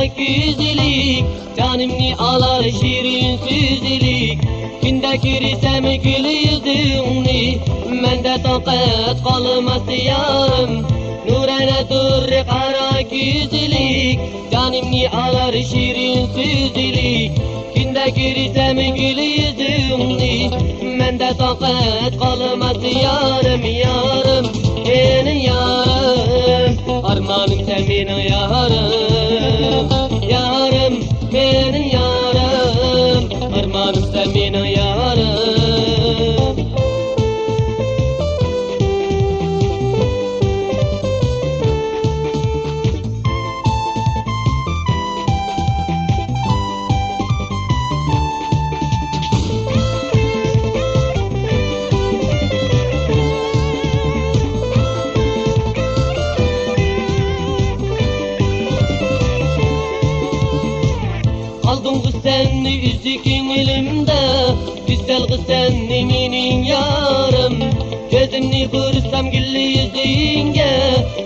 güzellik, canımni alar şirin sözlük. Günde görürsem gül yüzünü, mende takat kalmaz yarım. Nurane dur kara güzellik, canımni alar şirin sözlük. Günde görürsem gül yüzünü, mende takat kalmaz yarım yarım. Benim yarım, armanım sen benim yarım. Yarım, benim yarım, armanım sen benim yarım. Aldın kız senni üzükün elimde, güzel kız senni benim yarım. Gözünü kırsam güllü yüzüğünge,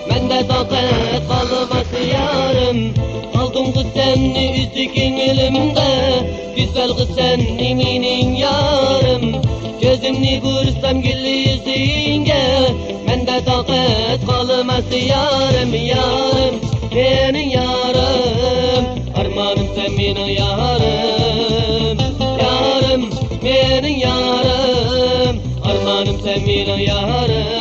mende takat kalmaz yarım. Aldın kız senni üzükün elimde, güzel kız senni benim yarım. Gözünü kırsam güllü yüzüğünge, mende takat kalmaz yarım yarım. Benim yarım, armanım sen benim yarım. Yarım, benim yarım, armanım sen benim yarım.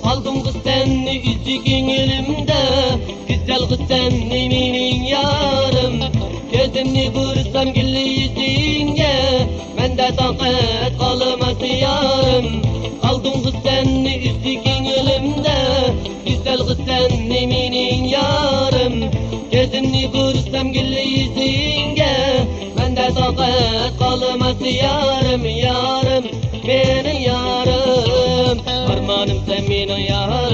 Aldım kız senni üzükün elimde, güzel kız senni benim yarım. Gözümni kırsam güllü yüzüğünge, mende takat kalmaz yarım. Aldım kız senni üzükün elimde, güzel kız senni benim yarım. Gözümni kırsam güllü yüzüğünge, mende takat kalmaz yarım yarım. Benim yarım, armanım sen benim yarım.